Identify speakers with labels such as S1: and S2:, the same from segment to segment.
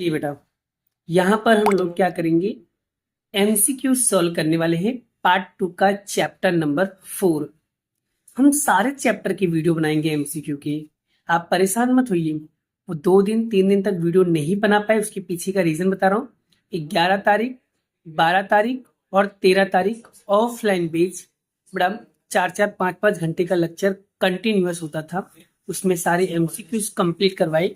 S1: ये बेटा, यहाँ पर हम लोग क्या करेंगे, एमसीक्यू सॉल्व करने वाले हैं पार्ट 2 का चैप्टर नंबर 4। हम सारे चैप्टर की वीडियो बनाएंगे एमसीक्यू की। आप परेशान मत होइए, वो 2 दिन 3 दिन तक वीडियो नहीं बना पाए, उसके पीछे का रीजन बता रहा हूँ। 11 तारीख, 12 तारीख और 13 तारीख ऑफलाइन बेच बड़ा 4-4 5-5 घंटे का लेक्चर कंटिन्यूअस होता था। उसमें सारे एमसीक्यूज कंप्लीट करवाए,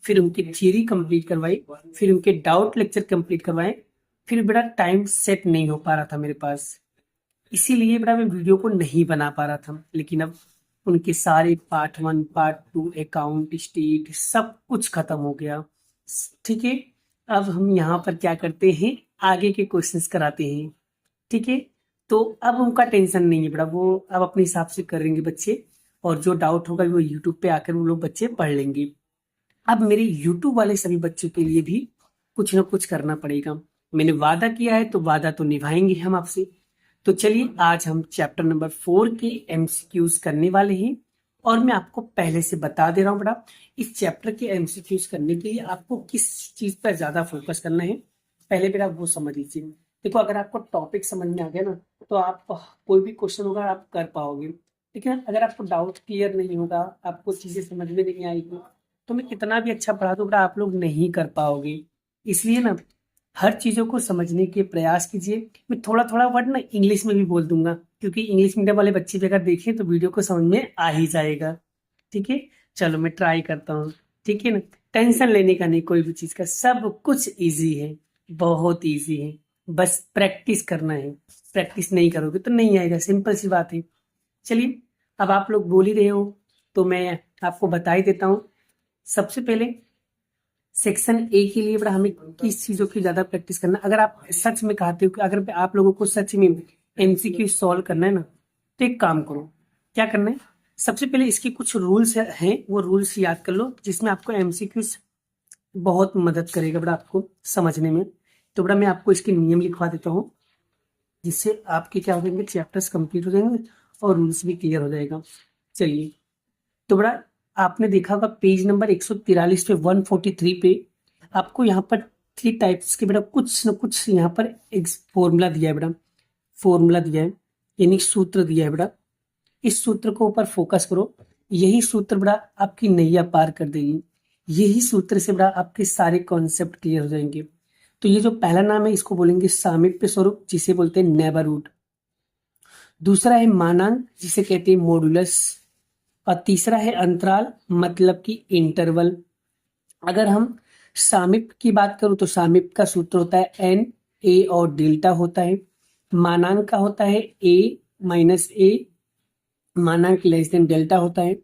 S1: फिर उनकी थियरी कंप्लीट करवाई, फिर उनके डाउट लेक्चर कंप्लीट करवाए। फिर बड़ा टाइम सेट नहीं हो पा रहा था मेरे पास, इसीलिए बड़ा मैं वीडियो को नहीं बना पा रहा था। लेकिन अब उनके सारे पार्ट 1 पार्ट 2 अकाउंट स्टेट सब कुछ खत्म हो गया। ठीक है, अब हम यहाँ पर क्या करते हैं, आगे के क्वेश्चंस कराते हैं। ठीक है, तो अब उनका टेंशन नहीं है बड़ा, वो अब अपने हिसाब से करेंगे बच्चे, और जो डाउट होगा वो यूट्यूब पे आकर वो लोग बच्चे पढ़ लेंगे। अब मेरे यूट्यूब वाले सभी बच्चों के लिए भी कुछ ना कुछ करना पड़ेगा। मैंने वादा किया है तो वादा तो निभाएंगे हम आपसे। तो चलिए, आज हम चैप्टर नंबर 4 के एमसीक्यूज करने वाले हैं। और मैं आपको पहले से बता दे रहा हूँ बेटा, इस चैप्टर के एमसीक्यूज करने के लिए आपको किस चीज पर ज्यादा फोकस करना है, पहले बेटा वो समझ लीजिए। देखो, अगर आपको टॉपिक समझ में आ गया ना, तो आप कोई भी क्वेश्चन होगा आप कर पाओगे। ठीक है, अगर आपको डाउट क्लियर नहीं होगा, आपको चीजें समझ में नहीं आएगी, तो मैं कितना भी अच्छा पढ़ा दूं बेटा, आप लोग नहीं कर पाओगे। इसलिए ना, हर चीजों को समझने के प्रयास कीजिए। मैं थोड़ा थोड़ा वर्ड ना इंग्लिश में भी बोल दूंगा, क्योंकि इंग्लिश मीडियम वाले बच्चे भी अगर देखें तो वीडियो को समझ में आ ही जाएगा। ठीक है, चलो मैं ट्राई करता हूँ। ठीक है ना, टेंशन लेने का नहीं, कोई भी चीज का, सब कुछ इजी है, बहुत इजी है। बस प्रैक्टिस करना है, प्रैक्टिस नहीं करोगे तो नहीं आएगा, सिंपल सी बात है। चलिए, अब आप लोग बोल ही रहे हो तो मैं आपको बता ही देता हूँ। सबसे पहले सेक्शन ए के लिए बड़ा हमें किस चीजों की ज्यादा प्रैक्टिस करना, अगर आप सच में कहते हो कि अगर आप लोगों को सच में एमसीक्यू सॉल्व करना है ना, तो एक काम करो, क्या करना है, सबसे पहले इसके कुछ रूल्स हैं, वो रूल्स याद कर लो, जिसमें आपको एमसीक्यू बहुत मदद करेगा बड़ा आपको समझने में। तो बड़ा मैं आपको इसके नियम लिखवा देता हूँ, जिससे आपके क्या हो जाएंगे, चैप्टर्स कंप्लीट हो जाएंगे और रूल्स भी क्लियर हो जाएगा। चलिए, तो बड़ा आपने देखा होगा पेज नंबर 143 पे 143 पे आपको यहाँ पर 3 टाइप्स के बेटा कुछ न कुछ यहाँ पर एक फॉर्मूला दिया है बेटा, फॉर्मूला दिया है, यानी सूत्र दिया है बेटा। इस सूत्र को ऊपर फोकस करो, यही सूत्र बेटा आपकी नैया पार कर देगी। यही सूत्र से बेटा आपके सारे कॉन्सेप्ट क्लियर हो जाएंगे। तो ये जो पहला नाम है, इसको बोलेंगे सामीप्य स्वरूप, जिसे बोलते हैं नेबरहुड। दूसरा है मानांक, जिसे कहते हैं मॉडुलस। और तीसरा है अंतराल, मतलब कि इंटरवल। अगर हम सामीप्य की बात करूं तो सामीप्य का सूत्र होता है एन, ए और डेल्टा होता है। मानांक का होता है ए माइनस ए, मानांक लेस देन डेल्टा होता है।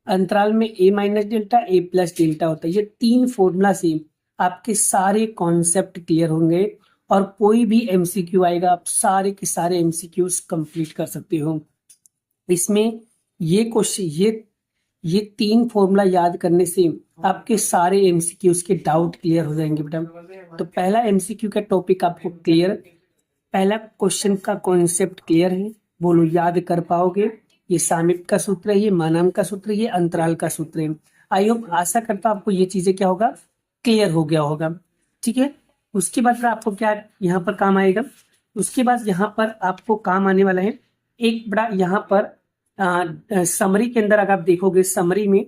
S1: अंतराल में ए माइनस डेल्टा, ए प्लस डेल्टा होता है। ये 3 फॉर्मूला से आपके सारे कॉन्सेप्ट क्लियर होंगे, और कोई भी एमसीक्यू आएगा आप सारे के सारे एमसीक्यूज कंप्लीट कर सकते हो। इसमें ये क्वेश्चन, ये 3 फॉर्मूला याद करने से आपके सारे एमसीक्यूज के डाउट क्लियर हो जाएंगे बेटा। तो पहला एमसीक्यू का टॉपिक आपको क्लियर, पहला क्वेश्चन का कॉन्सेप्ट क्लियर है, बोलो याद कर पाओगे। ये सामीप्य का सूत्र है, ये मानांक का सूत्र है, ये अंतराल का सूत्र है। आई होप, आशा करता हूं आपको ये चीजें क्या होगा, क्लियर हो गया होगा। ठीक है, उसके बाद फिर आपको क्या यहाँ पर काम आएगा, उसके बाद यहाँ पर आपको काम आने वाला है एक बड़ा, यहाँ पर समरी के अंदर अगर आप देखोगे समरी में,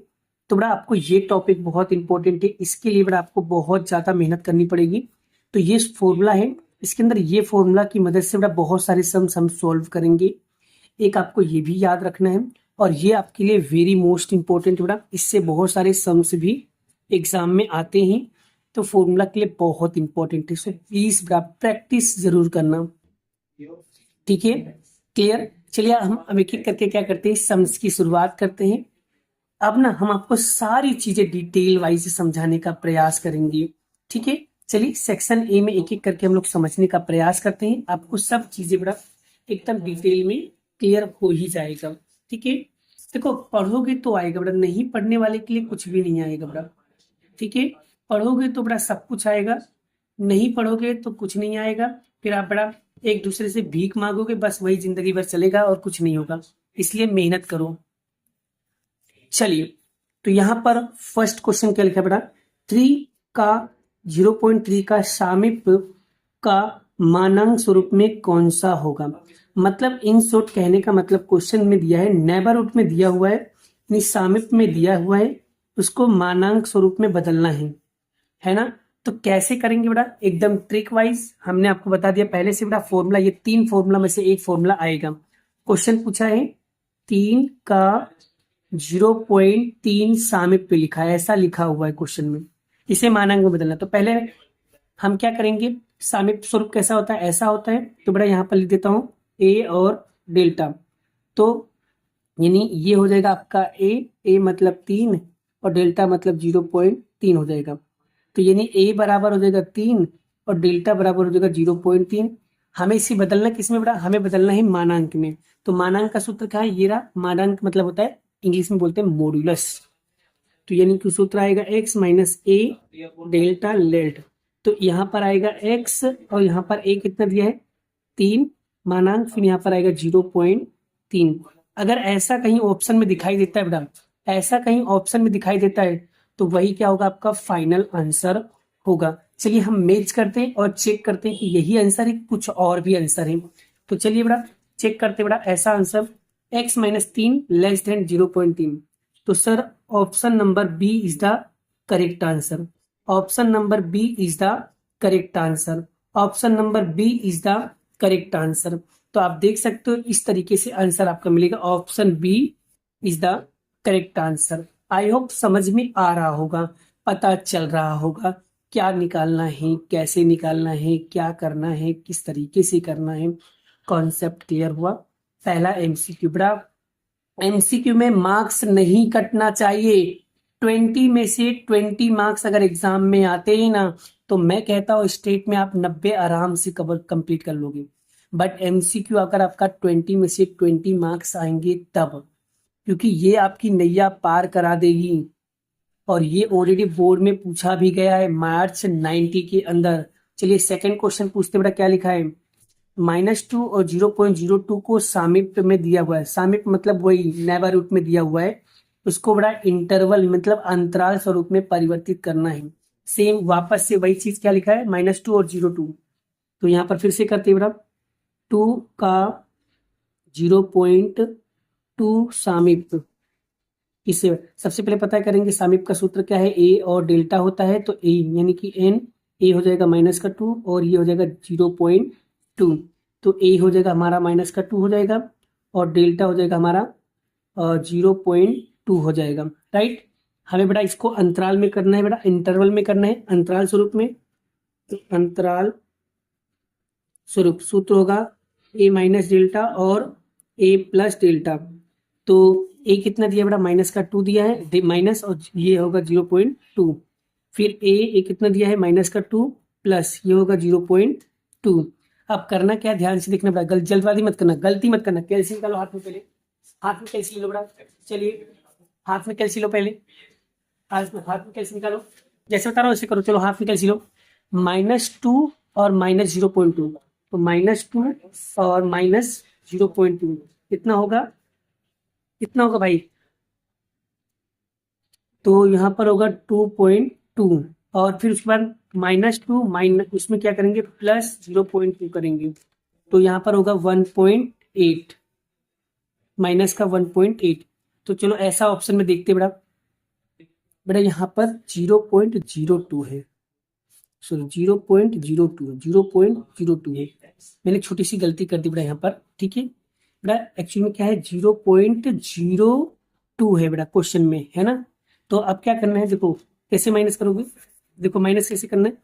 S1: तो बड़ा आपको ये टॉपिक बहुत इंपॉर्टेंट है, इसके लिए बड़ा आपको बहुत ज्यादा मेहनत करनी पड़ेगी। तो ये फॉर्मूला है, इसके अंदर ये फॉर्मूला की मदद से बड़ा बहुत सारे सम्स हम सॉल्व करेंगे। एक आपको ये भी याद रखना है, और ये आपके लिए वेरी मोस्ट इंपॉर्टेंट बड़ा, इससे बहुत सारे सम्स भी एग्जाम में आते हैं, तो फॉर्मूला के लिए बहुत इंपॉर्टेंट है। सो प्लीज बड़ा प्रैक्टिस जरूर करना। ठीक है, क्लियर। चलिए, हम अब एक एक करके क्या करते हैं, सम्स की शुरुआत करते हैं। अब ना हम आपको सारी चीजें डिटेल वाइज समझाने का प्रयास करेंगे। ठीक है, चलिए सेक्शन ए में एक एक करके हम लोग समझने का प्रयास करते हैं, आपको सब चीजें बड़ा एकदम डिटेल में क्लियर हो ही जाएगा। ठीक है, देखो पढ़ोगे तो आएगा बड़ा, नहीं पढ़ने वाले के लिए कुछ भी नहीं आएगा बड़ा। ठीक है, पढ़ोगे तो बड़ा सब कुछ आएगा, नहीं पढ़ोगे तो कुछ नहीं आएगा। फिर आप बड़ा एक दूसरे से भीख मांगोगे, बस वही जिंदगी भर चलेगा और कुछ नहीं होगा। इसलिए मेहनत करो। चलिए, तो यहाँ पर फर्स्ट क्वेश्चन क्या लिखा है बेटा, 3 का 0.3 का सामीप्य का मानांक स्वरूप में कौन सा होगा। मतलब इन शॉर्ट कहने का मतलब क्वेश्चन में दिया है, नेबरहुड में दिया हुआ है, यानी सामीप्य में दिया हुआ है, उसको मानांक स्वरूप में बदलना है ना। तो कैसे करेंगे बेटा, एकदम ट्रिक वाइज हमने आपको बता दिया पहले से बेटा फॉर्मूला, ये 3 फॉर्मूला में से एक फॉर्मूला आएगा। क्वेश्चन पूछा है 3 का 0.3 सामीप्य लिखा है, ऐसा लिखा हुआ है क्वेश्चन में, इसे मानांक में बदलना। तो पहले हम क्या करेंगे, सामीप्य स्वरूप कैसा होता है, ऐसा होता है। तो बेटा यहाँ पर लिख देता हूँ ए और डेल्टा, तो यानी ये हो जाएगा आपका ए मतलब 3 और डेल्टा मतलब 0.3 हो जाएगा। तो यानी ए बराबर हो जाएगा 3 और डेल्टा बराबर हो जाएगा 0.3। हमें इसे बदलना किसमें बेटा, हमें बदलना है मानांक में। तो मानांक का सूत्र क्या है, ये रहा। मानांक मतलब होता है, इंग्लिश में बोलते हैं मॉड्यूलस। तो यानी कि सूत्र आएगा x माइनस ए डेल्टा लेल्ट। तो यहाँ पर आएगा x और यहाँ पर a कितना दिया है 3 मानांक, फिर यहाँ पर आएगा 0.3। अगर ऐसा कहीं ऑप्शन में दिखाई देता है बेटा, ऐसा कहीं ऑप्शन में दिखाई देता है, तो वही क्या होगा, आपका फाइनल आंसर होगा। चलिए हम मैच करते हैं और चेक करते हैं कि यही आंसर है, कुछ और भी आंसर है। तो चलिए बेटा चेक करते हैं बेटा, ऐसा answer x minus 3 less than 0.3। तो sir option number B is the correct answer, option number B is the correct answer, option number B is the correct answer. तो आप देख सकते हो इस तरीके से आंसर आपका मिलेगा, option B is the correct answer. I hope समझ में आ रहा होगा, पता चल रहा होगा क्या निकालना है, कैसे निकालना है, क्या करना है, किस तरीके से करना है। कॉन्सेप्ट क्लियर हुआ। पहला एमसीक्यू, बड़ा एमसीक्यू में मार्क्स नहीं कटना चाहिए। 20 में से 20 मार्क्स अगर एग्जाम में आते हैं ना, तो मैं कहता हूँ स्टेट में आप 90 आराम से कवर कंप्लीट कर लोगे। बट एमसीक्यू अगर आपका 20 में से 20 मार्क्स आएंगे तब, क्योंकि ये आपकी नैया पार करा देगी। और ये ऑलरेडी बोर्ड में पूछा भी गया है मार्च 90 के अंदर। चलिए सेकंड क्वेश्चन पूछते बेटा, क्या लिखा है, -2 और 0.02 को सामीप्य में दिया हुआ है। सामीप्य मतलब वही नेबरहुड में दिया हुआ है, उसको बड़ा इंटरवल मतलब अंतराल स्वरूप में परिवर्तित करना है। सेम वापस से वही चीज क्या लिखा है, -2 और 0.2। तो यहाँ पर फिर से करते हैं बेटा, 2 का 0.2 सामीप्य। इसे सबसे पहले पता करेंगे सामीप्य का सूत्र क्या है, ए और डेल्टा होता है। तो ए यानी कि एन, ए हो जाएगा -2 और ये हो जाएगा 0.2। तो ए हो जाएगा हमारा -2 हो जाएगा और डेल्टा हो जाएगा हमारा 0.2 हो जाएगा। राइट, हमें बेटा इसको अंतराल में करना है, बेटा इंटरवल में करना है, अंतराल स्वरूप में। तो अंतराल स्वरूप सूत्र होगा ए माइनस डेल्टा और ए प्लस डेल्टा। तो ए कितना दिया बेटा, -2 दिया है, माइनस और ये होगा 0.2। फिर ए कितना दिया है, -2 प्लस ये होगा 0.2। अब करना क्या, ध्यान से देखना बेटा, जल्दबाजी मत करना, गलती मत करना। कैल्सी निकालो हाथ में, पहले हाथ में कैल्सी लो बेटा। चलिए हाथ में कैल्सी लो, पहले हाथ में कैल्सी निकालो, जैसे बता रहा हूँ वैसे करो। चलो हाथ में कैल्सी लो, -2 और -0.2। तो -2 और -0.2 कितना होगा, कितना होगा भाई, तो यहाँ पर होगा 2.2 और फिर उसके बाद -2 माइनस उसमें क्या करेंगे, प्लस 0.2 करेंगे। तो यहाँ पर होगा 1.8, माइनस का 1.8। तो चलो ऐसा ऑप्शन में देखते बेटा, बेटा यहाँ पर 0.02 है, सॉरी 0.02 है। मैंने छोटी सी गलती कर दी बेटा यहाँ पर, ठीक है बेटा। एक्चुअली में क्या है, 0.02 है बेटा क्वेश्चन में, है ना। तो अब क्या करना है, देखो कैसे माइनस करोगे, देखो माइनस कैसे करना है,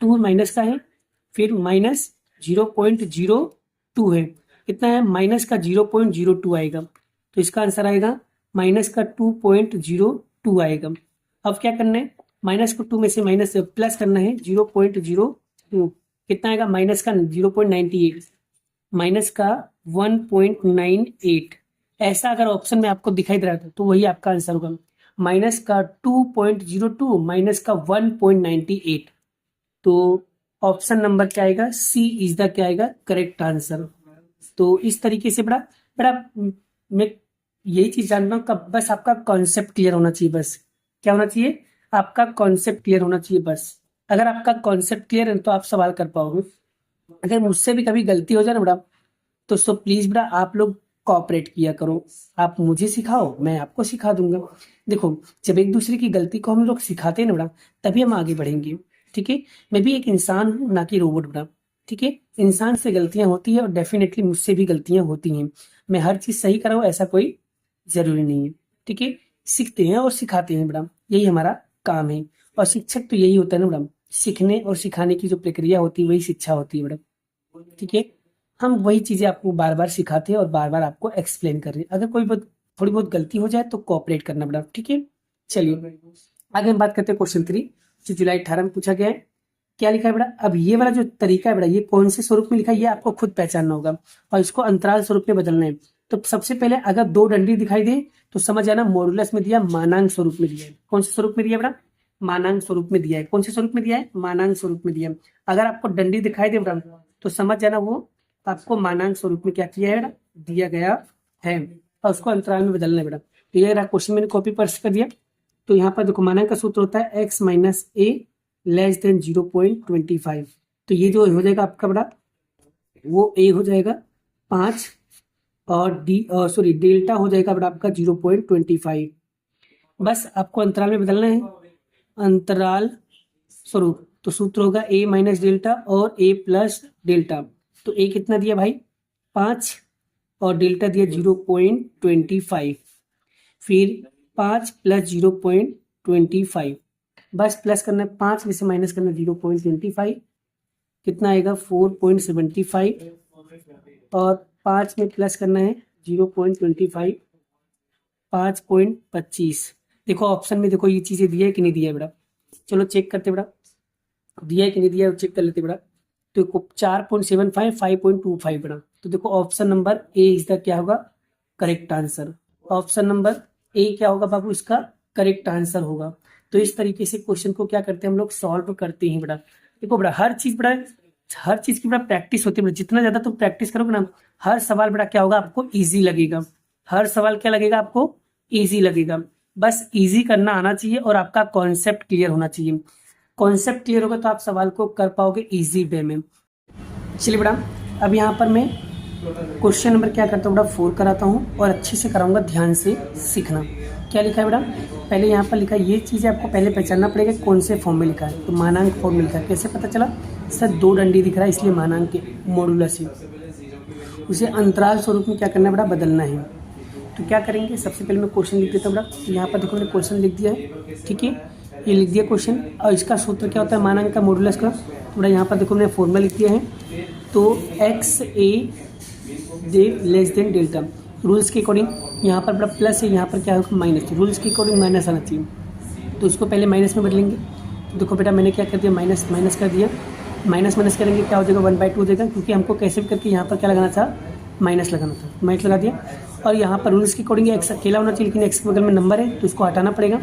S1: 2 माइनस का है, फिर -0.02 है, कितना है, माइनस का 0.02 आएगा। तो इसका आंसर आएगा माइनस का 2.02 आएगा। अब क्या करना है, माइनस को 2 में से माइनस प्लस करना है, 0.02 कितना आएगा, माइनस का 0.98, माइनस का 1.98। ऐसा अगर ऑप्शन में आपको दिखाई दे रहा था तो वही आपका आंसर होगा, माइनस का 2.02 माइनस का 1.98। तो ऑप्शन नंबर क्या आएगा, सी इज द क्या आएगा, करेक्ट आंसर। तो इस तरीके से बड़ा बड़ा मैं यही चीज जानता हूँ, बस आपका कॉन्सेप्ट क्लियर होना चाहिए। बस क्या होना चाहिए, आपका कॉन्सेप्ट क्लियर होना चाहिए बस। अगर आपका कॉन्सेप्ट क्लियर है तो आप सवाल कर पाओगे। अगर मुझसे भी कभी गलती हो जाए ना बेटा, तो सो प्लीज बेटा आप लोग कोऑपरेट किया करो। आप मुझे सिखाओ, मैं आपको सिखा दूंगा। देखो, जब एक दूसरे की गलती को हम लोग सिखाते हैं ना बेटा, तभी हम आगे बढ़ेंगे। ठीक है, मैं भी एक इंसान हूँ, ना कि रोबोट बेटा। ठीक है, इंसान से गलतियां होती है और डेफिनेटली मुझसे भी गलतियां होती हैं। मैं हर चीज सही कराऊँ ऐसा कोई जरूरी नहीं है। ठीक है, सीखते हैं और सिखाते हैं बेटा, यही हमारा काम है। और शिक्षक तो यही होता है ना बेटा, सीखने और सिखाने की जो प्रक्रिया होती है वही शिक्षा होती है बेटा। ठीक है, हम वही चीजें आपको बार बार सिखाते हैं और बार बार आपको एक्सप्लेन कर रहे हैं। अगर कोई थोड़ी बहुत गलती हो जाए तो कोऑपरेट करना बेटा। ठीक है, चलिए आगे हम बात करते हैं क्वेश्चन 3, जो जुलाई 18 में पूछा गया है। क्या लिखा है बेटा, अब ये वाला जो तरीका है बेटा, ये कौन से स्वरूप में लिखा है ये आपको खुद पहचानना होगा और इसको अंतराल स्वरूप में बदलना है। तो सबसे पहले अगर दो डंडी दिखाई दे तो समझ जाना मॉडुलस में दिया, मानांक स्वरूप में दिया है। कौन से स्वरूप में दिया बेटा, मानांक स्वरूप में दिया है। कौन से स्वरूप में दिया है, मानांक स्वरूप में दिया है। अगर आपको डंडी दिखाई दे बेटा तो समझ जाना वो आपको मानांक स्वरूप में क्या किया है बेटा, दिया गया है और उसको अंतराल में बदलना है बेटा। तो ये रहा क्वेश्चन, मैंने कॉपी पेस्ट कर दिया। तो यहाँ पर देखो मानांक का सूत्र होता है x माइनस ए लेस देन 0.25। तो ये जो हो जाएगा आपका बेटा, वो a हो जाएगा 5 और डेल्टा हो जाएगा बेटा आपका 0.25। बस आपको अंतराल में बदलना है, अंतराल स्वरूप। तो सूत्र होगा a माइनस डेल्टा और a प्लस डेल्टा। तो a कितना दिया भाई 5 और डेल्टा दिया 0.25, फिर 5 प्लस 0.25। बस प्लस करना है, 5 में से माइनस करना 0.25, कितना आएगा 4.75 और 5 में प्लस करना है 0.25, 5.25। देखो ऑप्शन में देखो ये चीजें दिया है कि नहीं दिया है बेटा, चलो चेक करते बेटा, दिया है कि नहीं दिया है चेक कर लेते बेटा। तो 4.75, 5.25 बेटा। तो देखो option number A is the क्या होगा correct answer. Option number A क्या होगा बाबू, इसका करेक्ट आंसर होगा। तो इस तरीके से क्वेश्चन को क्या करते हैं हम लोग, सॉल्व करते हैं बेटा। देखो बेटा हर चीज की बेटा प्रैक्टिस होती है बेटा। जितना ज्यादा तुम प्रैक्टिस करोगे ना, हर सवाल बेटा क्या होगा आपको इजी लगेगा। हर सवाल क्या लगेगा आपको, इजी लगेगा। बस इजी करना आना चाहिए और आपका कॉन्सेप्ट क्लियर होना चाहिए। कॉन्सेप्ट क्लियर होगा तो आप सवाल को कर पाओगे इजी वे में। चलिए बेटा, अब यहाँ पर मैं क्वेश्चन नंबर क्या करता हूँ बेटा 4 कराता हूँ और अच्छे से कराऊंगा, ध्यान से सीखना। क्या लिखा है बेटा, पहले यहाँ पर लिखा है, ये चीज़ें आपको पहले पहचानना पड़ेगा कौन से फॉर्म में लिखा है। तो मानांक फॉर्म में लिखा है, कैसे पता चला सर, 2 डंडी दिख रहा है इसलिए मानांक के मॉडुलस है। उसे अंतराल स्वरूप में क्या करना है बेटा, बदलना है। तो क्या करेंगे, सबसे पहले मैं क्वेश्चन लिख देता हूँ बेटा। तो यहाँ पर देखो मैंने क्वेश्चन लिख दिया है, ठीक है, ये लिख दिया क्वेश्चन। और इसका सूत्र क्या होता है मानांक का मॉडुलस का। तो यहाँ पर देखो मैंने फॉर्मूला लिख दिया है। तो एक्स ए दे लेस देन डेल्टा, रूल्स के अकॉर्डिंग यहाँ पर बड़ा प्लस है, यहाँ पर क्या होगा माइनस, रूल्स के अकॉर्डिंग माइनस आना चाहिए। तो उसको पहले माइनस में बदलेंगे। तो देखो बेटा मैंने क्या कर दिया, माइनस माइनस कर दिया। माइनस करेंगे क्या हो जाएगा 1/2 हो जाएगा, क्योंकि हमको कैसे भी करके यहाँ पर क्या लगाना था, माइनस लगाना था। माइनस लगा दिया। और यहाँ पर रूल्स के अकॉर्डिंग एक्स अकेला होना चाहिए, लेकिन एक्स के बगल में नंबर है तो उसको हटाना पड़ेगा।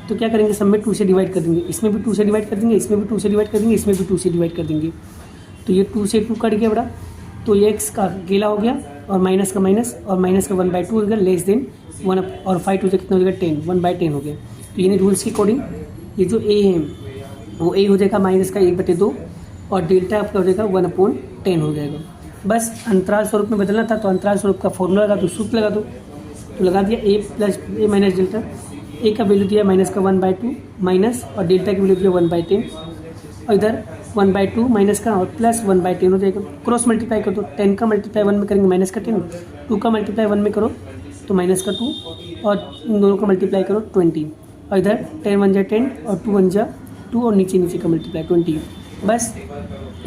S1: तो क्या करेंगे, सब में 2 से डिवाइड कर देंगे, इसमें भी 2 से डिवाइड कर देंगे, इसमें भी 2 से डिवाइड कर देंगे, इसमें भी 2 से डिवाइड कर देंगे। तो ये 2 से 2 कट गया बेटा। तो ये एक्स का अकेला हो गया और माइनस का माइनस और माइनस का 1/2 हो गया, लेस देन 1 और 5 हो जाए कितना हो जाएगा 10, 1/10 हो गया। तो यानी रूल्स के अकॉर्डिंग ये जो ए है वो ए हो जाएगा माइनस का 1/2 और डेल्टा आपका हो जाएगा 1/10 हो जाएगा। बस अंतराल स्वरूप में बदलना था, तो अंतराल स्वरूप का फॉर्मूला लगा दो, सूत्र लगा दो। तो लगा दिया ए प्लस ए माइनस डेल्टा। ए का वैल्यू दिया माइनस का 1/2 माइनस और डेल्टा की वैल्यू दिया 1/10 और इधर 1/2 माइनस का और प्लस 1/10 हो जाएगा। क्रॉस मल्टीप्लाई कर दो, 10 का मल्टीप्लाई 1 में करेंगे माइनस का 10, 2 का मल्टीप्लाई 1 में करो तो माइनस का 2 और इन दोनों का मल्टीप्लाई करो 20 और इधर 10 1 जा 10 और 2 1 जा 2 और नीचे का मल्टीप्लाई 20। बस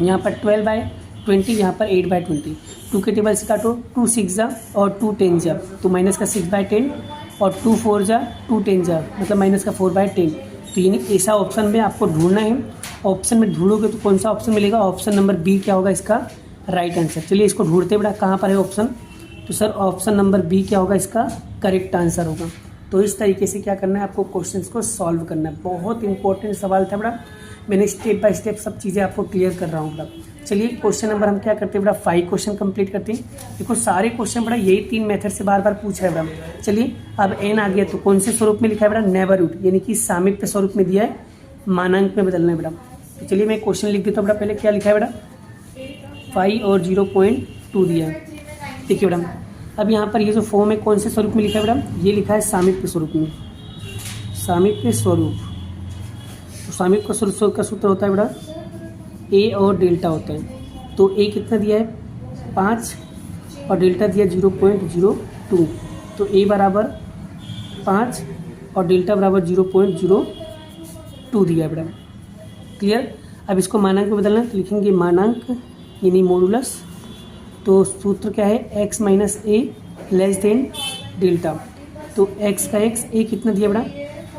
S1: यहाँ पर 12/20, यहाँ पर 8/20। 2 के टेबल से काटो, 2 6 जा और 2 10 जा, तो माइनस का 6/10 और 2 4 जा 2 10 जा, मतलब माइनस का 4/10। तो यानी ऐसा ऑप्शन में आपको ढूंढना है। ऑप्शन में ढूंढोगे तो कौन सा ऑप्शन मिलेगा, ऑप्शन नंबर बी क्या होगा इसका राइट आंसर। चलिए इसको ढूंढते बेटा, कहाँ पर है ऑप्शन। तो सर ऑप्शन नंबर बी क्या होगा इसका करेक्ट आंसर होगा। तो इस तरीके से क्या करना है आपको, क्वेश्चंस को सॉल्व करना है। बहुत इंपॉर्टेंट सवाल था बेटा, मैंने स्टेप बाय स्टेप सब चीज़ें आपको क्लियर कर रहा हूँ बेटा। चलिए क्वेश्चन नंबर हम क्या करते हैं बेटा 5 क्वेश्चन कंप्लीट करते हैं। देखो सारे क्वेश्चन बेटा यही 3 मेथड से बार बार पूछा है बेटा। चलिए अब n आ गया तो कौन से स्वरूप में लिखा है बेटा, नेबरहुड यानी कि सामीप्य स्वरूप में दिया है, मानांक में बदलना है बेटा। तो चलिए मैं क्वेश्चन लिख देता हूँ बेटा। पहले क्या लिखा है बेटा 5 और 0.2 दिया है। देखिए बेटा अब यहाँ पर ये जो फॉर्म है कौन से स्वरूप में लिखा है बेटा, ये लिखा है सामीप्य स्वरूप में, सामीप्य स्वरूप। तो सामीप्य स्वरूप का सूत्र होता है बेटा ए और डेल्टा होता है। तो ए कितना दिया है 5 और डेल्टा दिया 0.02। तो ए बराबर 5 और डेल्टा बराबर 0.02 दिया है बेटा। क्लियर। अब इसको मानांक में बदलना है तो लिखेंगे मानांक यानी मॉडुलस। तो सूत्र क्या है x माइनस ए लेस देन डेल्टा। तो x का x a कितना दिया बेटा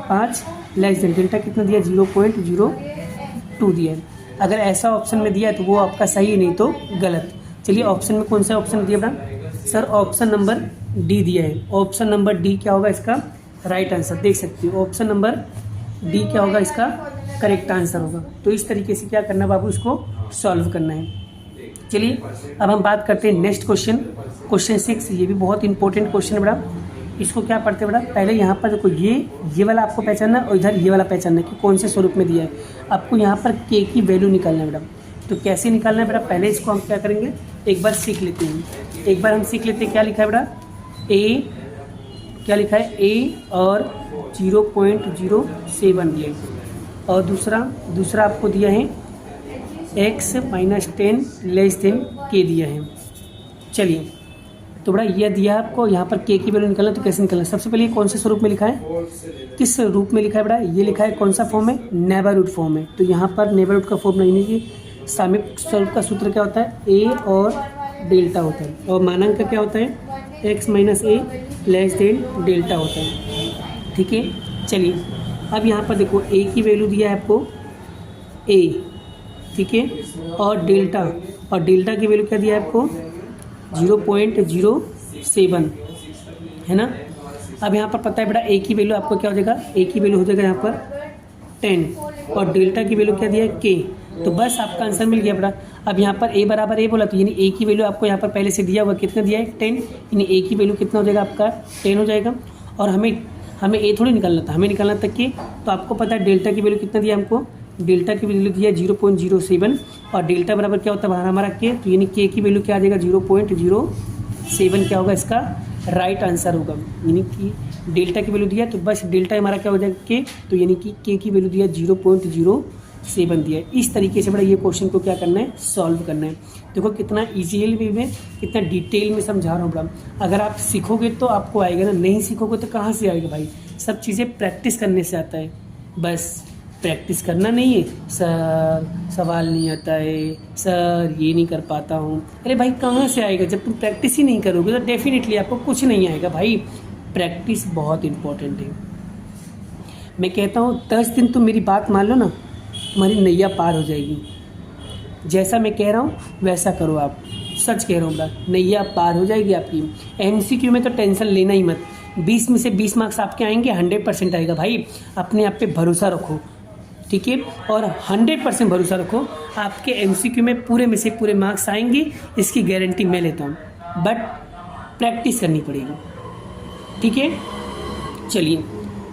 S1: 5 लेस देन डेल्टा कितना दिया 0.02 दिया है। अगर ऐसा ऑप्शन में दिया है तो वो आपका सही है, नहीं तो गलत। चलिए ऑप्शन में कौन सा ऑप्शन दिया बेटा, सर ऑप्शन नंबर डी दिया है। ऑप्शन नंबर डी क्या होगा इसका राइट आंसर, देख सकते हो ऑप्शन नंबर डी क्या होगा इसका करेक्ट आंसर होगा। तो इस तरीके से क्या करना बाबू, इसको सॉल्व करना है। चलिए अब हम बात करते हैं नेक्स्ट क्वेश्चन, क्वेश्चन 6। ये भी बहुत इंपॉर्टेंट क्वेश्चन है बेटा। इसको क्या पढ़ते हैं बेटा, पहले यहाँ पर देखो ये वाला आपको पहचानना और इधर ये वाला पहचानना कि कौन से स्वरूप में दिया है। आपको यहाँ पर के की वैल्यू निकालना है बेटा। तो कैसे निकालना है बेटा, पहले इसको हम क्या करेंगे एक बार सीख लेते हैं। एक बार हम सीख लेते हैं क्या लिखा है बेटा, ए क्या लिखा है ए और 0.07 दिया है। और दूसरा आपको दिया है x माइनस 10 लेस देन के दिया है। चलिए तो बड़ा ये दिया आपको, यहाँ पर के की वैल्यू निकालना तो कैसे निकालना। सबसे पहले कौन से स्वरूप में लिखा है, किस रूप में लिखा है बड़ा, ये लिखा है कौन सा फॉर्म है, नेबरहुड फॉर्म है। तो यहाँ पर नेबरहुड का फॉर्म नहीं है, सामीप्य स्वरूप का सूत्र क्या होता है ए और डेल्टा होता है। और मानांक का क्या होता है x माइनस ए लेस देन डेल्टा होता है। ठीक है। चलिए अब यहाँ पर देखो ए की वैल्यू दिया है आपको ए, ठीक है, और डेल्टा की वैल्यू क्या दिया है आपको 0.07 है ना। अब यहाँ पर पता है बेटा ए की वैल्यू आपको क्या हो जाएगा, ए की वैल्यू हो जाएगा यहाँ पर 10 और डेल्टा की वैल्यू क्या दिया है के। तो बस आपका आंसर मिल गया बेटा। अब यहाँ पर ए बराबर ए बोला तो यानी ए की वैल्यू आपको यहाँ पर पहले से दिया हुआ कितना दिया है 10, यानी ए की वैल्यू कितना हो जाएगा आपका 10 हो जाएगा। और हमें ए थोड़ी निकालना था, हमें निकालना था कि, तो आपको पता है डेल्टा की वैल्यू कितना दिया हमको, डेल्टा की वैल्यू दिया 0.07 और डेल्टा बराबर क्या होता है बाहर हमारा के। तो यानी के की वैल्यू क्या आ जाएगा 0.07 क्या होगा इसका राइट आंसर होगा। यानी कि डेल्टा की वैल्यू दिया तो बस डेल्टा हमारा क्या हो जाएगा के, तो यानी कि के की वैल्यू दिया 0.07 दिया है। इस तरीके से बड़ा ये क्वेश्चन को क्या करना है सॉल्व करना है। देखो कितना ईजी वे में कितना डिटेल में समझा रहा हूँ बड़ा। अगर आप सीखोगे तो आपको आएगा ना, नहीं सीखोगे तो कहाँ से आएगा भाई। सब चीज़ें प्रैक्टिस करने से आता है, बस प्रैक्टिस करना नहीं है। सर सवाल नहीं आता है, सर ये नहीं कर पाता हूँ, अरे भाई कहाँ से आएगा, जब तुम प्रैक्टिस ही नहीं करोगे तो डेफिनेटली आपको कुछ नहीं आएगा भाई। प्रैक्टिस बहुत इंपॉर्टेंट है। मैं कहता हूँ 10 दिन तुम मेरी बात मान लो ना, तुम्हारी नैया पार हो जाएगी। जैसा मैं कह रहा हूँ वैसा करो आप, सच कह रहा हूँ बेटा, नैया पार हो जाएगी आपकी। MCQ में तो टेंशन लेना ही मत, 20 में से 20 मार्क्स आपके आएंगे, 100% आएगा भाई। अपने आप पे भरोसा रखो, ठीक है, और 100% भरोसा रखो आपके MCQ में पूरे में से पूरे मार्क्स आएंगे, इसकी गारंटी मैं लेता हूँ। बट प्रैक्टिस करनी पड़ेगी, ठीक है। चलिए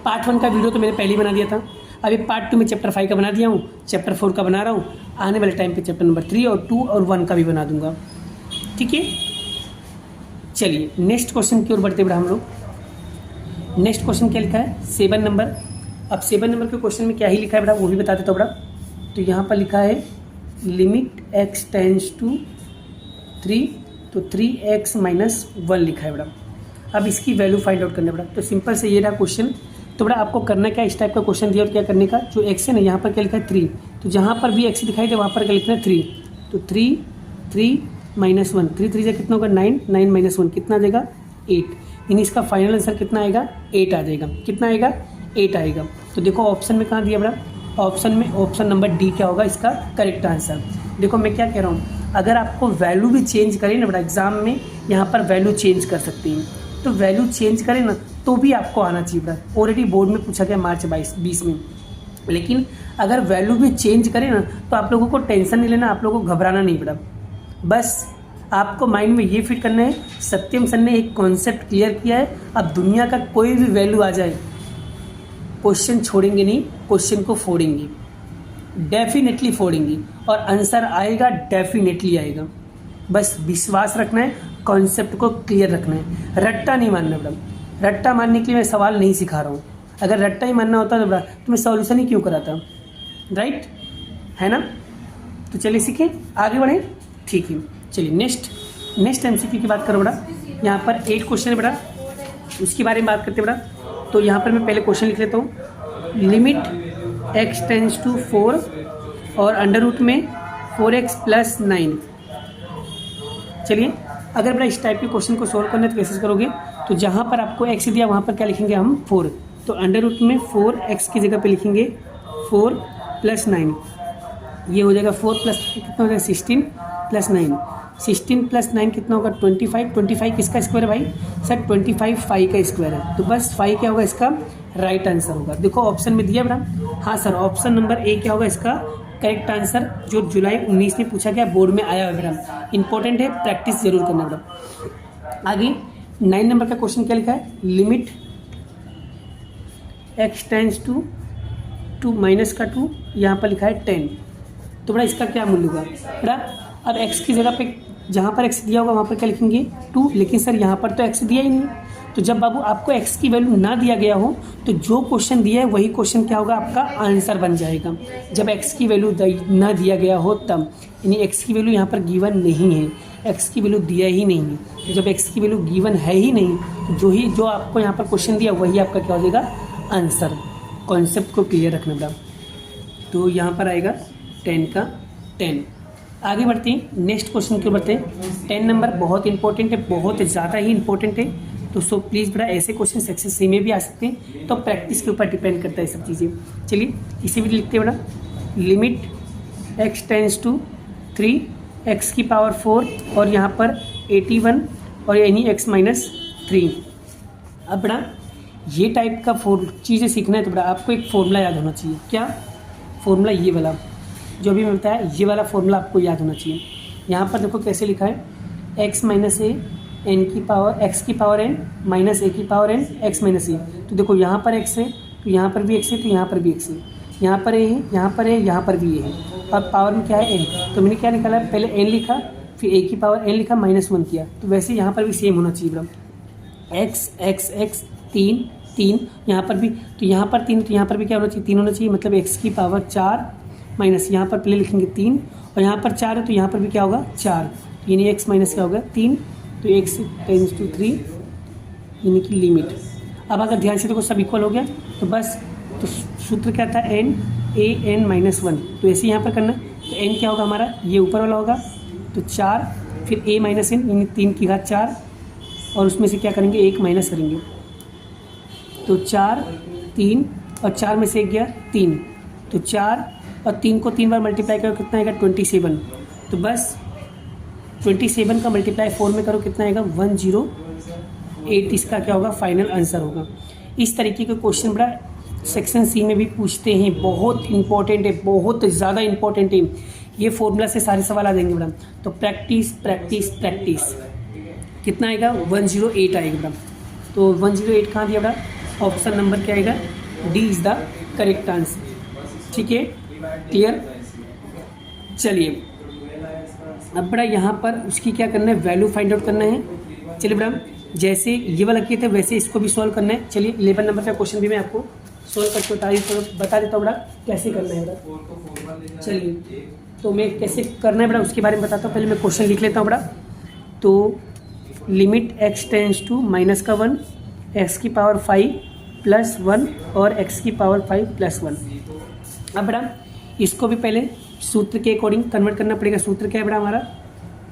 S1: पार्ट 1 का वीडियो तो मैंने पहले ही बना दिया था, अभी पार्ट 2 में चैप्टर 5 का बना दिया हूँ, चैप्टर 4 का बना रहा हूँ। आने वाले टाइम पे चैप्टर नंबर 3 और 2 और 1 का भी बना दूंगा, ठीक है। चलिए नेक्स्ट क्वेश्चन की ओर बढ़ते बढ़ा हम लोग। नेक्स्ट क्वेश्चन क्या लिखा है 7 नंबर। अब 7 नंबर के क्वेश्चन में क्या ही लिखा है बेटा वो भी बता देता हूँ बेटा। तो यहाँ पर लिखा है लिमिट x टेंड्स टू 3, तो 3x माइनस 1 लिखा है बेटा। अब इसकी वैल्यू फाइंड आउट करना बेटा। तो सिंपल से ये रहा क्वेश्चन। तो बेटा आपको करना क्या, इस टाइप का क्वेश्चन दिया और क्या करने का, जो x है ना यहाँ पर क्या लिखा है 3, तो जहाँ पर भी x दिखाई दे वहाँ पर क्या लिखना है 3। तो 3 माइनस 1, 3 से कितना होगा 9, 9 माइनस 1 कितना आ जाएगा 8। यानी इसका फाइनल आंसर कितना आएगा 8 आ जाएगा। कितना आएगा 8 आएगा। तो देखो ऑप्शन में कहाँ दिया बेटा, ऑप्शन में ऑप्शन नंबर डी क्या होगा इसका करेक्ट आंसर। देखो मैं क्या कह रहा हूँ, अगर आपको वैल्यू भी चेंज करें ना बेटा, एग्जाम में यहाँ पर वैल्यू चेंज कर सकते हैं, तो वैल्यू चेंज करें ना तो भी आपको आना चाहिए बेटा। ऑलरेडी बोर्ड में पूछा गया मार्च 20 में, लेकिन अगर वैल्यू भी चेंज करें ना तो आप लोगों को टेंशन नहीं लेना, आप लोगों को घबराना नहीं पड़ा। बस आपको माइंड में ये फिट करना है, सत्यम सर ने एक कॉन्सेप्ट क्लियर किया है। अब दुनिया का कोई भी वैल्यू आ जाए, क्वेश्चन छोड़ेंगे नहीं, क्वेश्चन को फोड़ेंगे, डेफिनेटली फोड़ेंगे, और आंसर आएगा, डेफिनेटली आएगा। बस विश्वास रखना है, कॉन्सेप्ट को क्लियर रखना है, रट्टा नहीं मानना मैडम। रट्टा मानने के लिए मैं सवाल नहीं सिखा रहा हूँ। अगर रट्टा ही मानना होता तो मैं सॉल्यूशन ही क्यों कराता, राइट है ना। तो चलिए सीखें, आगे बढ़ें, ठीक है। चलिए नेक्स्ट एमसीक्यू की बात करो बेटा। यहाँ पर 8 क्वेश्चन है बेटा, उसके बारे में बात करते हैं बेटा। तो यहाँ पर मैं पहले क्वेश्चन लिख लेता हूँ। लिमिट x टेंड्स टू 4 और अंडर रूट में 4x + 9। चलिए, अगर बेटा इस टाइप के क्वेश्चन को सोल्व करना है तो कैसे करोगे, तो जहाँ पर आपको x दिया वहाँ पर क्या लिखेंगे हम 4, तो अंडर रूट में 4x की जगह पे लिखेंगे 4 + 9। ये हो जाएगा 4 प्लस कितना हो जाएगा 16 + 9। 16 + 9 कितना होगा 25। 25 किसका स्क्वायर है भाई सर, 25 फाई का स्क्वायर है, तो बस फाई क्या होगा इसका राइट आंसर होगा। देखो ऑप्शन में दिया बेटा, हाँ सर ऑप्शन नंबर ए क्या होगा इसका करेक्ट आंसर, जो जुलाई 19 में पूछा गया, बोर्ड में आया है बेटा, इंपॉर्टेंट है, प्रैक्टिस जरूर करना बेटा। आगे 9 नंबर का क्वेश्चन क्या लिखा है, लिमिट x टेंड्स टू 2 - 2, यहाँ पर लिखा है 10। तो बड़ा इसका क्या मूल्य होगा बड़ा, अब x की जगह पे जहाँ पर x दिया होगा वहाँ पर क्या लिखेंगे 2, लेकिन सर यहाँ पर तो x दिया ही नहीं। तो जब बाबू आपको x की वैल्यू ना दिया गया हो तो जो क्वेश्चन दिया है वही क्वेश्चन क्या होगा आपका आंसर बन जाएगा। जब x की वैल्यू ना दिया गया हो तब, यानी x की वैल्यू यहाँ पर गिवन नहीं है, x की वैल्यू दिया ही नहीं है। तो जब x की वैल्यू गिवन है ही नहीं तो जो आपको यहाँ पर क्वेश्चन दिया वही आपका क्या हो जाएगा आंसर। कॉन्सेप्ट को क्लियर रखना बेटा। तो यहाँ पर आएगा 10 का 10। आगे बढ़ते हैं, नेक्स्ट क्वेश्चन की ओर बढ़ते हैं। 10 नंबर बहुत इंपॉर्टेंट है, बहुत ज़्यादा ही इंपॉर्टेंट है। तो सो प्लीज़ बेटा ऐसे क्वेश्चन सेक्शन सी में भी आ सकते हैं, तो प्रैक्टिस के ऊपर डिपेंड करता है सब चीज़ें। चलिए इसे भी लिखते हैं बेटा। Limit x tends to 3 x की पावर 4 और यहाँ पर 81 और यानी x - 3। अब बेटा ये टाइप का चीज़ें सीखना है तो बेटा आपको एक फॉर्मूला याद होना चाहिए। क्या फॉर्मूला, ये वाला जो भी मैं बताया, ये वाला फॉर्मूला आपको याद होना चाहिए। यहाँ पर देखो कैसे लिखा है, x - a n की पावर x की पावर n - a की पावर n x - a। तो देखो यहाँ पर x है तो यहाँ पर भी x है, तो यहाँ पर भी x है, यहाँ पर a है, यहाँ पर a, यहाँ पर भी a है, और पावर में क्या है n। तो मैंने क्या निकाला, पहले n लिखा, फिर a की पावर n लिखा, -1 किया। तो वैसे यहाँ पर भी सेम होना चाहिए बड़ा, x 3 3, यहाँ पर भी, तो यहाँ पर 3, तो यहाँ पर भी क्या होना चाहिए 3 होना चाहिए, मतलब x की पावर 4 माइनस, यहाँ पर पहले लिखेंगे 3 और यहाँ पर 4 है तो यहाँ पर भी क्या होगा 4, यानी x माइनस क्या होगा 3, तो x टेंड्स टू 3 यानी कि लिमिट। अब अगर ध्यान से देखो सब इक्वल हो गया तो बस, तो सूत्र क्या था n a n -1, तो ऐसे यहाँ पर करना, तो n क्या होगा हमारा, ये ऊपर वाला होगा, तो 4 फिर a - n यानी 3 की घात 4, और उसमें से क्या करेंगे 1 माइनस करेंगे, तो 4 3 और 4 में से 1 गया 3, तो 4 और 3 को 3 बार मल्टीप्लाई करो कितना आएगा 27। तो बस 27 का मल्टीप्लाई 4 में करो कितना आएगा 108, इसका क्या होगा फाइनल आंसर होगा। इस तरीके के क्वेश्चन बड़ा सेक्शन सी में भी पूछते हैं, बहुत इंपॉर्टेंट है, बहुत ज़्यादा इंपॉर्टेंट है। ये फॉर्मूला से सारे सवाल आ जाएंगे मैडम। तो प्रैक्टिस प्रैक्टिस प्रैक्टिस, कितना आएगा 108 आएगा मैडम। तो 108 कहाँ दिया बेटा, ऑप्शन नंबर क्या आएगा, D is the correct answer. ठीक है, क्लियर। चलिए अब बड़ा यहाँ पर उसकी क्या करना है, वैल्यू फाइंड आउट करना है। चलिए बड़ा जैसे ये वाला किए थे वैसे इसको भी सॉल्व करना है। चलिए 11 नंबर का क्वेश्चन भी मैं आपको सॉल्व करके बता देता हूँ बड़ा कैसे करना है बड़ा। चलिए तो मैं कैसे करना है बड़ा उसके बारे में बताता हूँ, पहले मैं क्वेश्चन लिख लेता हूँ बड़ा। तो limit x tends to -1 x की पावर 5 + 1 और x की पावर 5 + 1। अब बड़ा इसको भी पहले सूत्र के अकॉर्डिंग कन्वर्ट करना पड़ेगा। सूत्र क्या है बड़ा हमारा,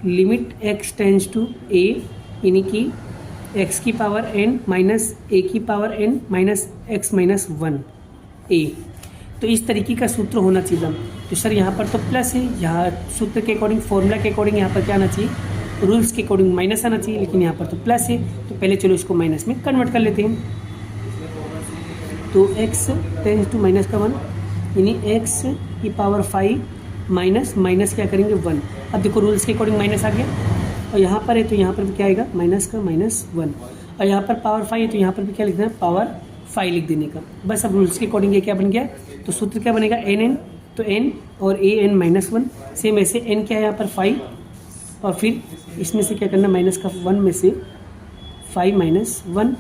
S1: limit x tends to a यानी कि x की पावर n माइनस a की power n minus x - 1 a। तो इस तरीके का सूत्र होना चाहिए। तो सर यहाँ पर तो प्लस है, यहाँ सूत्र के अकॉर्डिंग फॉर्मूला के अकॉर्डिंग यहाँ पर क्या आना चाहिए, रूल्स के अकॉर्डिंग माइनस आना चाहिए, लेकिन यहाँ पर तो प्लस है। तो पहले चलो इसको माइनस में कन्वर्ट कर लेते हैं। तो x टेंड्स टू -1 यानी एक्स की पावर 5 माइनस माइनस क्या करेंगे 1। अब देखो रूल्स के अकॉर्डिंग माइनस आ गया, और यहाँ पर है तो यहाँ पर भी क्या आएगा माइनस का -1, और यहाँ पर पावर 5 है तो यहाँ पर भी क्या लिखना है पावर 5 लिख देने का। बस अब रूल्स के अकॉर्डिंग ये क्या बन गया, तो सूत्र क्या बनेगा n तो n और an-1। सेम ऐसे n क्या है यहाँ पर 5, और फिर इसमें से क्या करना माइनस का 1 में से 5 माइनस 1,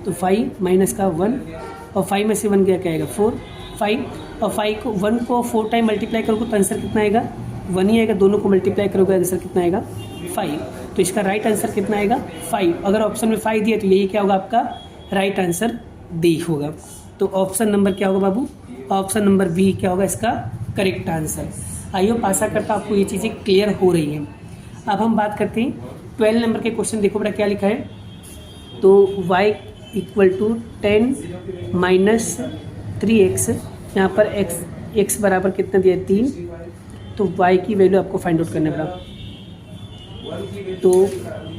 S1: तो 5 माइनस का 1, और 5 में से 1 क्या आएगा 4, 5 और 5 को 1 को 4 टाइम मल्टीप्लाई करोगे तो आंसर कितना आएगा 1 ही आएगा। दोनों को मल्टीप्लाई करोगे आंसर कितना आएगा 5। तो इसका राइट आंसर कितना आएगा 5। अगर ऑप्शन में 5 दिया तो यही क्या होगा आपका राइट आंसर डी होगा। तो ऑप्शन नंबर क्या होगा बाबू, ऑप्शन नंबर बी क्या होगा इसका करेक्ट आंसर। आई होप आशा करता हूँ आपको ये चीज़ें क्लियर हो रही हैं। अब हम बात करते हैं 12 नंबर के क्वेश्चन। देखो बेटा क्या लिखा है, तो y equal to 10 minus 3x, यहाँ पर x बराबर कितना दिया है 3, तो y की वैल्यू आपको फाइंड आउट करना पड़ा। तो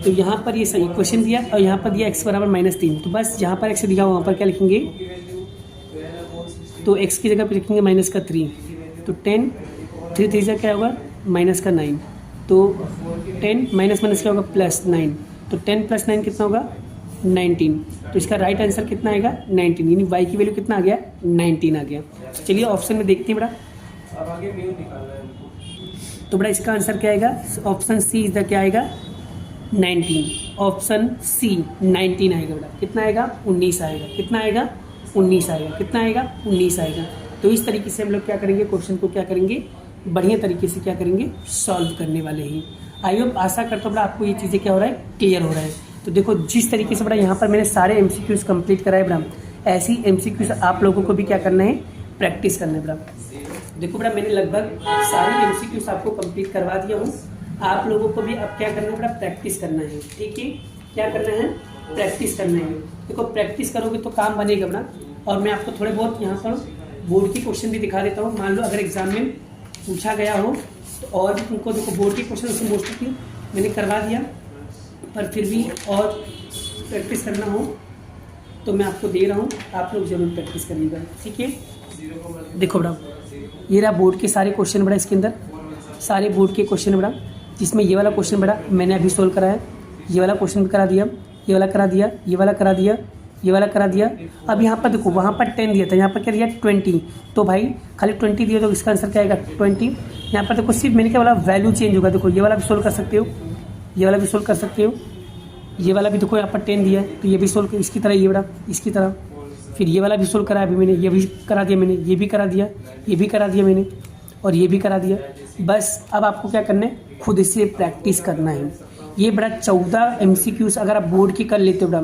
S1: यहाँ पर ये सही क्वेश्चन दिया और यहाँ पर दिया x बराबर -3, तो बस जहाँ पर x दिया हो वहाँ पर क्या लिखेंगे, तो x की जगह पे लिखेंगे माइनस का 3, तो 10 3 3 क्या होगा माइनस का 9, तो 10 माइनस माइनस क्या होगा +9, तो 10 + 9 कितना होगा 19। तो इसका राइट आंसर कितना आएगा 19, यानी y की वैल्यू कितना आ गया 19 आ गया। चलिए ऑप्शन में देखते हैं बेटा, तो बेटा इसका आंसर क्या आएगा, ऑप्शन सी इज द क्या आएगा 19, ऑप्शन सी 19 आएगा बेटा। कितना आएगा 19 आएगा, कितना आएगा 19 आएगा, कितना आएगा 19 आएगा। तो इस तरीके से हम लोग क्या करेंगे, क्वेश्चन को क्या करेंगे बढ़िया तरीके से क्या करेंगे सॉल्व करने वाले हैं। आई होप आशा करता हूँ बेटा आपको ये चीज़ें क्या हो रहा है क्लियर हो रहा है। तो देखो जिस तरीके से बेटा यहाँ पर मैंने सारे MCQs कंप्लीट कराए बेटा, ऐसी MCQs आप लोगों को भी क्या करना है प्रैक्टिस करना है बेटा। देखो बेटा मैंने लगभग सारी MCQs आपको कंप्लीट करवा दिया हूँ, आप लोगों को भी अब क्या करना है बेटा प्रैक्टिस करना है। ठीक है, क्या करना है प्रैक्टिस करना है। देखो प्रैक्टिस करोगे तो काम बनेगा बेटा। और मैं आपको थोड़े बहुत यहाँ पर बोर्ड के क्वेश्चन भी दिखा देता हूँ। मान लो अगर एग्जाम में पूछा गया हो तो और भी तुमको देखो बोर्ड के क्वेश्चन उससे मोस्टली मैंने करवा दिया, पर फिर भी और प्रैक्टिस करना हो तो मैं आपको दे रहा हूँ, आप लोग जरूर प्रैक्टिस करिएगा। ठीक है, देखो बेटा ये रहा बोर्ड के सारे क्वेश्चन बेटा, इसके अंदर सारे बोर्ड के क्वेश्चन बेटा, जिसमें ये वाला क्वेश्चन बेटा मैंने अभी सोल्व करा है, ये वाला क्वेश्चन भी करा दिया, ये वाला करा दिया, ये वाला करा दिया, ये वाला करा दिया। अब यहाँ पर देखो वहाँ पर 10 दिया था, यहाँ पर क्या दिया 20, तो भाई खाली 20 दिया तो इसका आंसर क्या आएगा 20। यहाँ पर देखो सिर्फ मैंने क्या बोला वैल्यू चेंज होगा। देखो ये वाला भी सोल्व कर सकते हो, ये वाला भी सोल्व कर सकते हो, ये वाला भी देखो यहाँ पर 10 दिया है तो ये भी सोल्व इसकी तरह, ये बड़ा इसकी तरह, फिर ये वाला भी सोल्व करा अभी मैंने, ये भी करा दिया मैंने, ये भी करा दिया, ये भी करा दिया मैंने, और ये भी करा दिया। बस अब आपको क्या करना है खुद से प्रैक्टिस करना है। ये बड़ा 14 MCQs अगर आप बोर्ड की कर लेते हो बड़ा,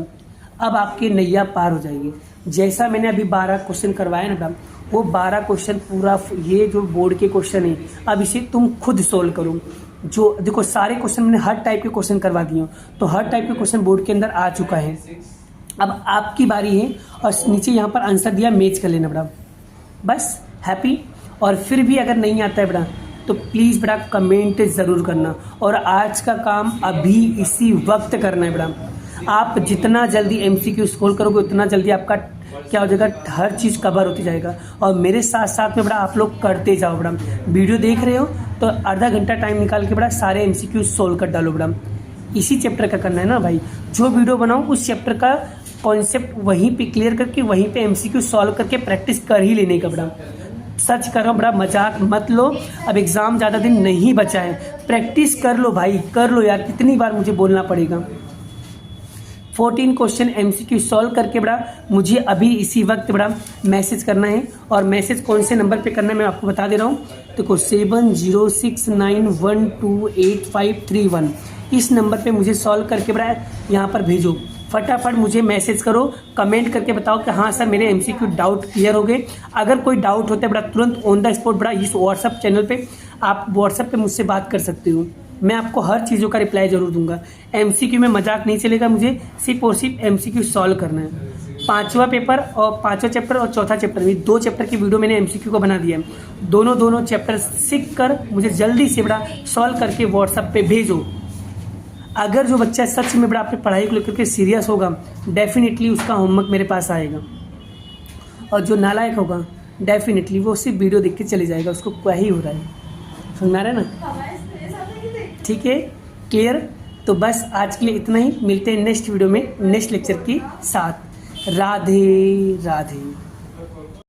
S1: अब आपके नैया पार हो जाएगी। जैसा मैंने अभी 12 क्वेश्चन करवाया ना बड़ा, वो 12 क्वेश्चन पूरा ये जो बोर्ड के क्वेश्चन है अब इसे तुम खुद सोल्व करो। जो देखो सारे क्वेश्चन मैंने हर टाइप के क्वेश्चन करवा दिए, तो हर टाइप के क्वेश्चन बोर्ड के अंदर आ चुका है। अब आपकी बारी है, और नीचे यहाँ पर आंसर दिया मैच कर लेना बेटा, बस हैप्पी। और फिर भी अगर नहीं आता है बेटा तो प्लीज़ बेटा कमेंट ज़रूर करना, और आज का काम अभी इसी वक्त करना है बेटा। आप जितना जल्दी MCQ सोल्व करोगे उतना जल्दी आपका क्या हो जाएगा, हर चीज़ कवर होती जाएगा। और मेरे साथ साथ में बड़ा आप लोग करते जाओ बड़ा, वीडियो देख रहे हो तो आधा घंटा टाइम निकाल के बड़ा सारे MCQ सोल्व कर डालो बड़ा। इसी चैप्टर का करना है ना भाई, जो वीडियो बनाओ उस चैप्टर का कॉन्सेप्ट वहीं पे क्लियर करके वहीं पे MCQ सॉल्व करके प्रैक्टिस कर ही लेने का बड़ा। सच कर रहा हूँ बड़ा, मजाक मत लो। अब एग्ज़ाम ज़्यादा दिन नहीं बचा है, प्रैक्टिस कर लो भाई, कर लो यार, कितनी बार मुझे बोलना पड़ेगा। 14 क्वेश्चन MCQ सॉल्व करके बड़ा मुझे अभी इसी वक्त बड़ा मैसेज करना है, और मैसेज कौन से नंबर पे करना है मैं आपको बता दे रहा हूँ। देखो 7069128531 इस नंबर पे मुझे सॉल्व करके बड़ा यहाँ पर भेजो। फटाफट मुझे मैसेज करो, कमेंट करके बताओ कि हाँ सर मेरे MCQ डाउट क्लियर हो गए। अगर कोई डाउट होता है बड़ा तुरंत ऑन द स्पॉट बड़ा इस व्हाट्सअप चैनल पे आप व्हाट्सअप पे मुझसे बात कर सकते हो, मैं आपको हर चीज़ों का रिप्लाई जरूर दूंगा। MCQ में मजाक नहीं चलेगा, मुझे सिर्फ और सिर्फ MCQ सॉल्व करना है। 5वां पेपर और 5वां चैप्टर और 4था चैप्टर में 2 चैप्टर की वीडियो मैंने MCQ को बना दिया है। दोनों चैप्टर सीख कर मुझे जल्दी से बड़ा सॉल्व करके व्हाट्सअप पे भेजो। अगर जो बच्चा सच में बड़ा अपनी पढ़ाई को लेकर के सीरियस होगा डेफिनेटली उसका होमवर्क मेरे पास आएगा, और जो नालायक होगा डेफिनेटली वो सिर्फ वीडियो देख के चले जाएगा, उसको क्या ही हो रहा है। समझ में आ रहा है ना? ठीक है, क्लियर। तो बस आज के लिए इतना ही, मिलते हैं नेक्स्ट वीडियो में नेक्स्ट लेक्चर के साथ। राधे राधे।